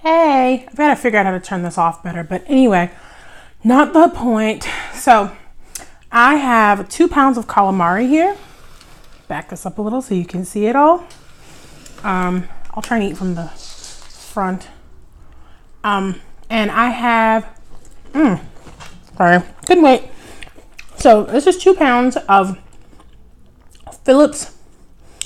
Hey, I've got to figure out how to turn this off better. But anyway, not the point. So I have 2 pounds of calamari here. Back this up a little so you can see it all. I'll try and eat from the front. And I have, sorry, couldn't wait. So this is 2 pounds of Phillips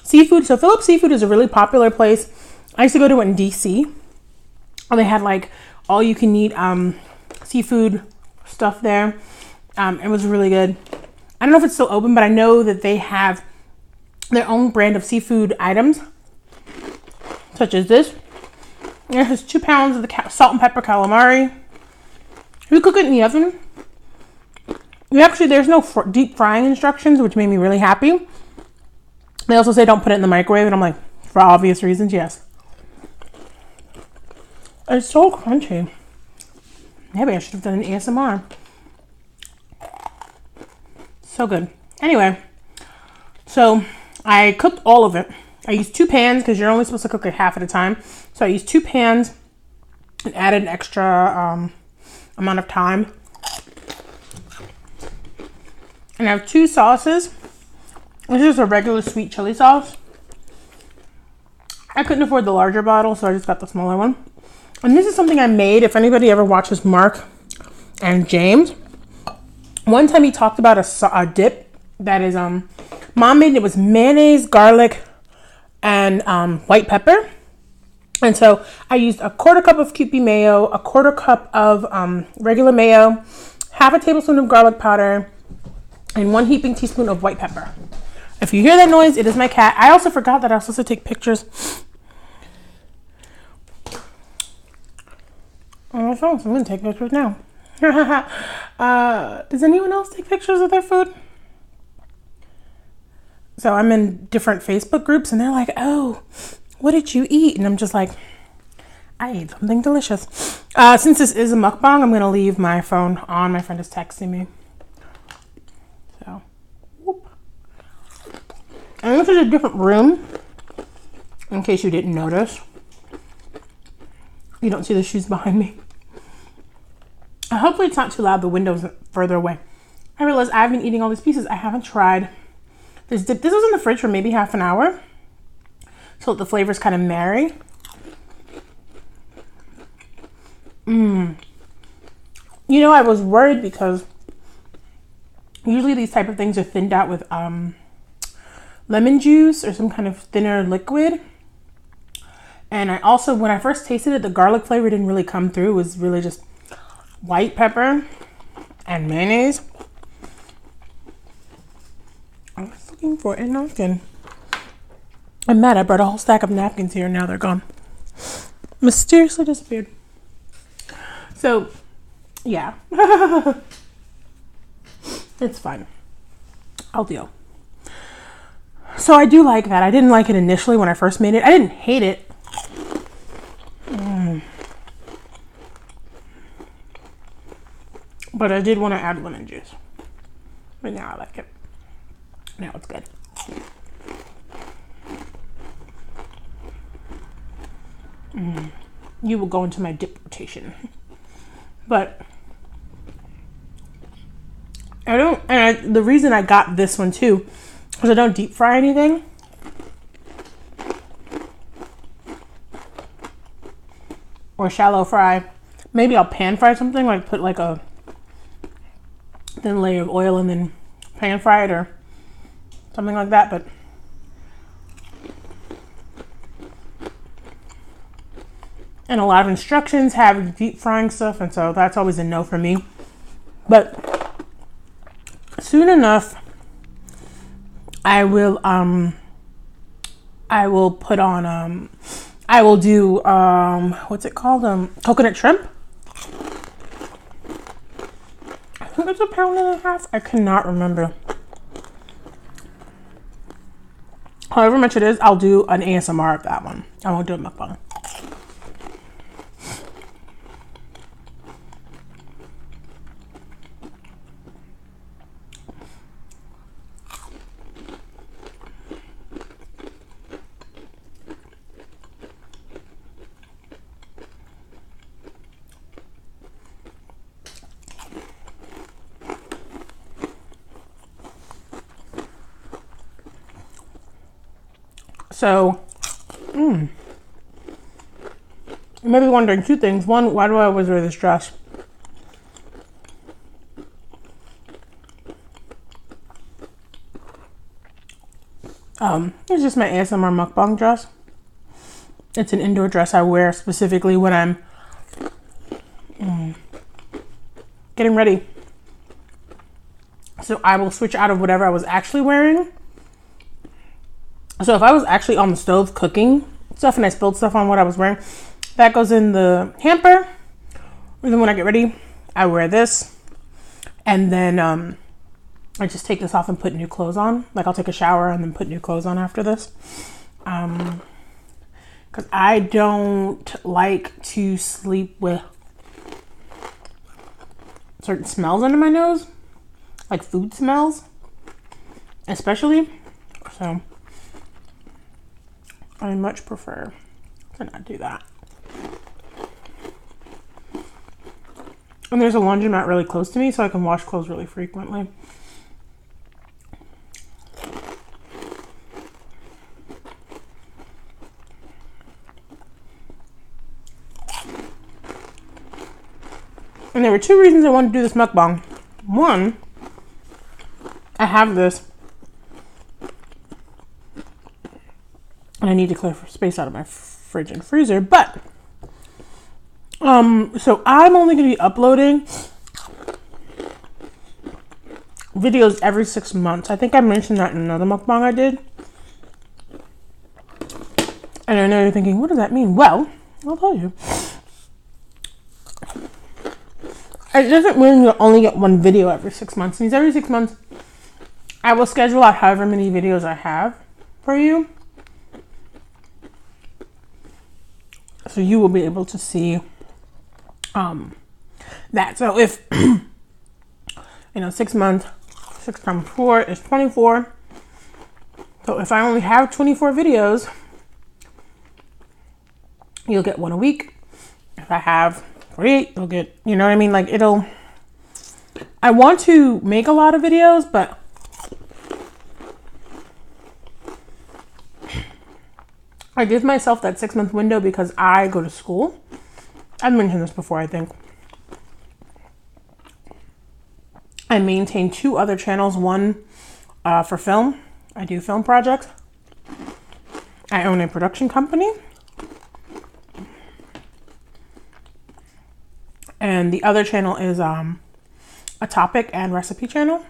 Seafood. So Phillips Seafood is a really popular place. I used to go to it in DC. They had like all you can eat seafood stuff there. It was really good. I don't know if it's still open, but I know that they have their own brand of seafood items, such as this. It has 2 pounds of the salt and pepper calamari. We cook it in the oven. There's no deep frying instructions, which made me really happy. They also say don't put it in the microwave, and I'm like, for obvious reasons, yes. It's so crunchy. Maybe I should have done an ASMR. So good. Anyway, so I cooked all of it. I used 2 pans because you're only supposed to cook it half at a time. So I used 2 pans and added an extra amount of time. And I have 2 sauces. This is a regular sweet chili sauce. I couldn't afford the larger bottle, so I just got the smaller one. And this is something I made. If anybody ever watches Mark and James, one time he talked about a dip that is mom made. It was mayonnaise, garlic, and white pepper. And so I used a 1/4 cup of Kewpie mayo, a 1/4 cup of regular mayo, half a tablespoon of garlic powder, and 1 heaping teaspoon of white pepper. If you hear that noise, it is my cat. I also forgot that I was supposed to take pictures on my phone, so I'm going to take pictures now. Does anyone else take pictures of their food? So I'm in different Facebook groups, and they're like, oh, what did you eat? And I'm just like, I ate something delicious. Since this is a mukbang, I'm going to leave my phone on. My friend is texting me. So, whoop. And this is a different room, in case you didn't notice. You don't see the shoes behind me. Hopefully it's not too loud. The window's further away. I realized I've been eating all these pieces. I haven't tried this dip. This was in the fridge for maybe half an hour, so that the flavors kind of marry. You know, I was worried because usually these type of things are thinned out with lemon juice or some kind of thinner liquid. And I also, when I first tasted it, the garlic flavor didn't really come through. It was really just white pepper and mayonnaise. I was looking for a napkin. I'm mad. I brought a whole stack of napkins here and now they're gone. Mysteriously disappeared. So, yeah. It's fine. I'll deal. So I do like that. I didn't like it initially when I first made it. I didn't hate it. But I did want to add lemon juice. But now I like it. Now it's good. You will go into my dip rotation. But the reason I got this one too, because I don't deep fry anything. Or shallow fry. Maybe I'll pan fry something, like put like a thin layer of oil and then pan fry it or something like that. But and a lot of instructions have deep frying stuff, and so that's always a no for me. But soon enough, I will put on I will do what's it called, coconut shrimp. I think it's 1.5 pounds. I cannot remember. However much it is, I'll do an ASMR of that one. I won't do a mukbang. So, you may be wondering two things. One, why do I always wear this dress? It's just my ASMR mukbang dress. It's an indoor dress I wear specifically when I'm getting ready. So I will switch out of whatever I was actually wearing. So if I was actually on the stove cooking stuff and I spilled stuff on what I was wearing, that goes in the hamper. And then when I get ready, I wear this. And then I just take this off and put new clothes on. Like I'll take a shower and then put new clothes on after this. Because I don't like to sleep with certain smells under my nose. Like food smells, especially. So I much prefer to not do that. And there's a laundromat really close to me, so I can wash clothes really frequently. And there were two reasons I wanted to do this mukbang. One, I have this, and I need to clear space out of my fridge and freezer, but so I'm only going to be uploading videos every 6 months. I think I mentioned that in another mukbang I did. And I know you're thinking, what does that mean? Well, I'll tell you. It doesn't mean you'll only get one video every 6 months. It means every 6 months, I will schedule out however many videos I have for you. So you will be able to see that. So if, 6 months, 6 times 4 is 24. So if I only have 24 videos, you'll get one a week. If I have 48, you'll get, you know what I mean? Like I want to make a lot of videos, but I give myself that 6 month window because I go to school. I've mentioned this before, I think. I maintain 2 other channels. One for film. I do film projects. I own a production company. And the other channel is a topic and recipe channel.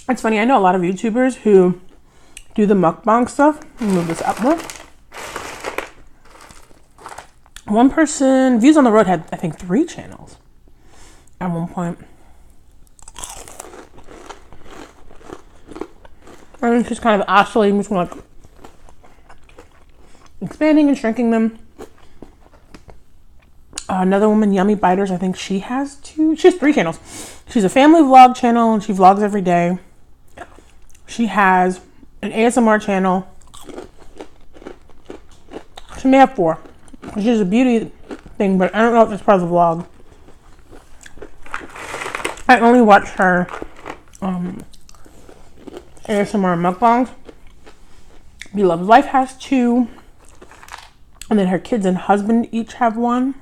It's funny, I know a lot of YouTubers who do the mukbang stuff. Let me move this up more. One person, Views on the Road, had I think 3 channels at one point. And it's just kind of oscillating between like expanding and shrinking them. Another woman, Yummy Biters, I think she has 3 channels. She's a family vlog channel and she vlogs every day. She has an ASMR channel. She may have 4. She has a beauty thing, but I don't know if it's part of the vlog. I only watch her ASMR mukbangs. Beloved Life has 2. And then her kids and husband each have 1.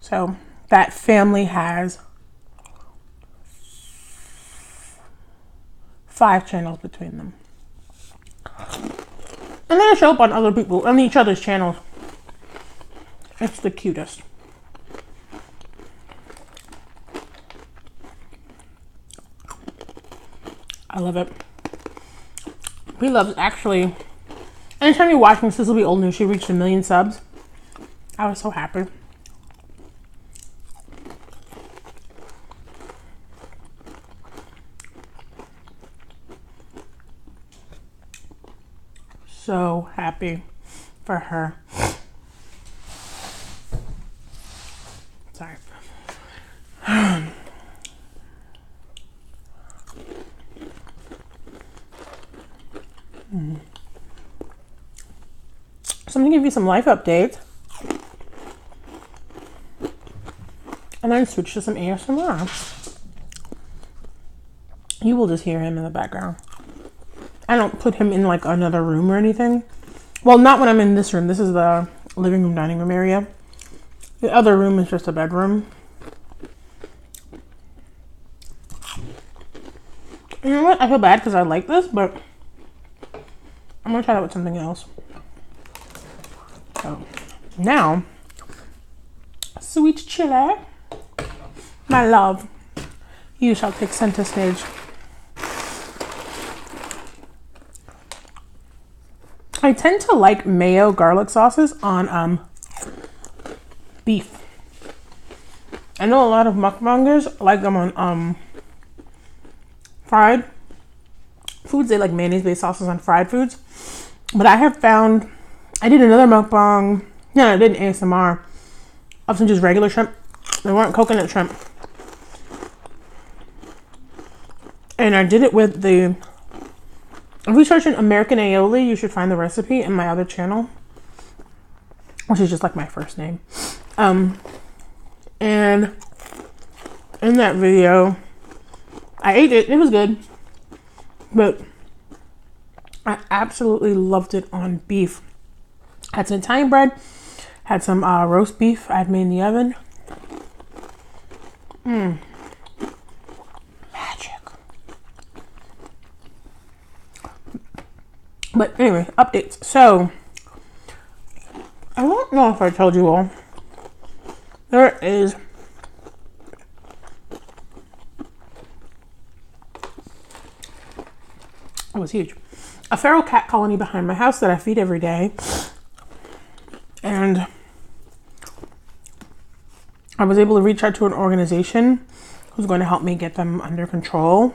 So that family has 5 channels between them. And then I show up on other people, on each other's channels. It's the cutest. I love it. We love actually. Anytime you're watching this, will be old news. She reached 1 million subs. I was so happy. So happy for her. Sorry. So I'm going to give you some life updates. And then switch to some ASMR. You will just hear him in the background. I don't put him in like another room or anything. Well, not when I'm in this room. This is the living room, dining room area. The other room is just a bedroom. You know what? I feel bad because I like this, but I'm going to try that with something else. So, now, sweet chili, my love, you shall take center stage. I tend to like mayo garlic sauces on beef. I know a lot of mukbangers like them on fried foods. They like mayonnaise-based sauces on fried foods. But I have found, I did another mukbang, I did an ASMR of some just regular shrimp. They weren't coconut shrimp. And I did it with the, if you search in American aioli, you should find the recipe in my other channel, which is just like my first name. And in that video, I ate it. It was good. But I absolutely loved it on beef. Had some Italian bread. Had some roast beef I had made in the oven. Magic. But anyway, updates. So, I don't know if I told you all. There is it was huge. A feral cat colony behind my house that I feed every day. And I was able to reach out to an organization who's going to help me get them under control.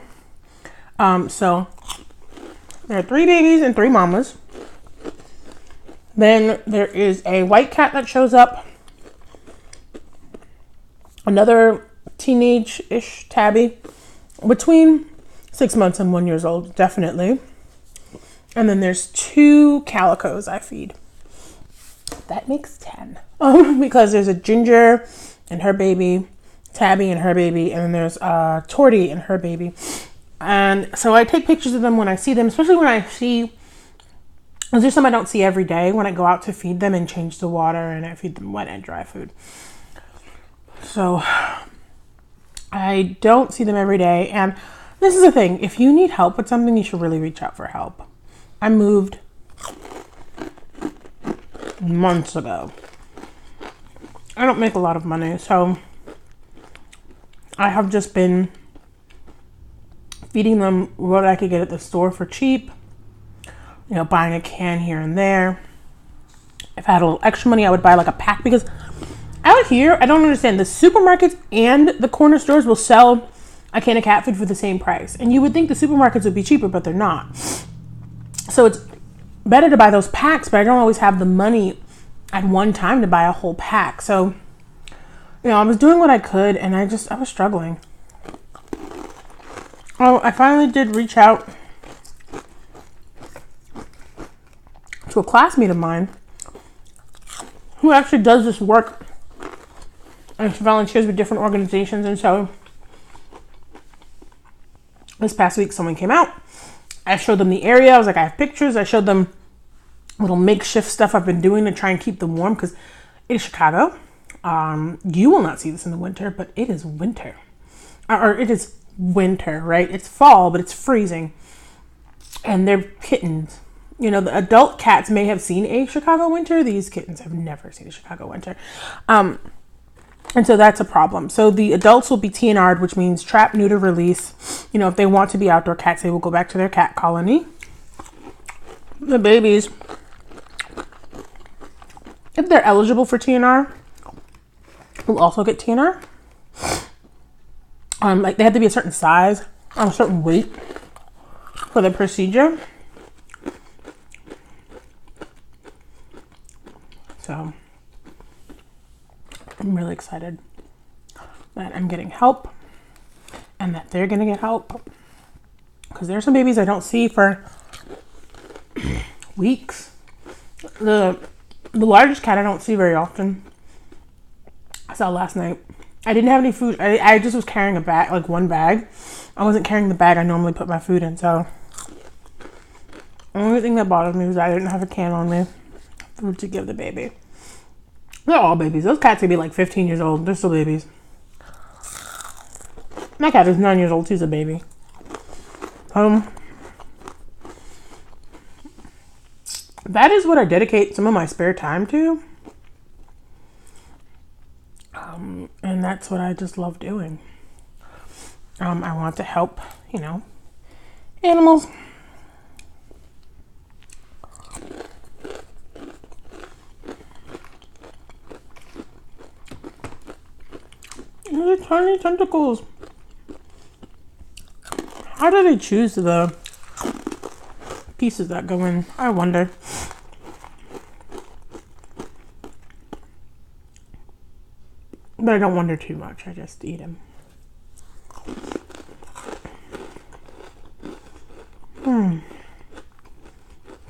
So there are 3 babies and 3 mamas. Then there is a white cat that shows up. Another teenage-ish tabby. Between 6 months and 1 year old, definitely. And then there's 2 calicos I feed. That makes 10. Because there's a Ginger and her baby, Tabby and her baby, and then there's Torty and her baby. And so I take pictures of them when I see them, especially when I see, there's some I don't see every day when I go out to feed them and change the water, and I feed them wet and dry food. So I don't see them every day. And this is the thing. If you need help with something, you should really reach out for help. I moved months ago. I don't make a lot of money, so I have just been feeding them what I could get at the store for cheap. You know, buying a can here and there. If I had a little extra money, I would buy like a pack, because out here, I don't understand. The supermarkets and the corner stores will sell a can of cat food for the same price. And you would think the supermarkets would be cheaper, but they're not. So it's better to buy those packs, but I don't always have the money at one time to buy a whole pack. So, you know, I was doing what I could, and I was struggling. Oh, I finally did reach out to a classmate of mine who actually does this work, and she volunteers with different organizations. And so this past week, someone came out. I showed them the area. I was like, I have pictures. I showed them little makeshift stuff I've been doing to try and keep them warm, because it is Chicago. You will not see this in the winter, but it is winter. Or it is winter, right? It's fall, but it's freezing. And they're kittens. You know, the adult cats may have seen a Chicago winter. These kittens have never seen a Chicago winter. And so that's a problem. So the adults will be TNR'd, which means trap, neuter, release. You know, if they want to be outdoor cats, they will go back to their cat colony. The babies, if they're eligible for TNR, will also get TNR. Like they have to be a certain size, a certain weight for the procedure. So I'm really excited that I'm getting help and that they're gonna get help, because there's some babies I don't see for weeks. The largest cat I don't see very often, I saw last night. I didn't have any food. I just was carrying a bag, like one bag. I wasn't carrying the bag I normally put my food in, so the only thing that bothered me was I didn't have a can on me. Food to give the baby. They're all babies. Those cats could be like 15 years old. They're still babies. My cat is 9 years old. She's a baby. That is what I dedicate some of my spare time to. And that's what I just love doing. I want to help, you know, animals. They're tiny tentacles. How do they choose the pieces that go in? I wonder. But I don't wonder too much. I just eat them.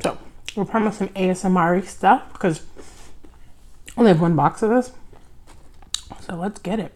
So, we'll promise some ASMR stuff because I only have one box of this. So let's get it.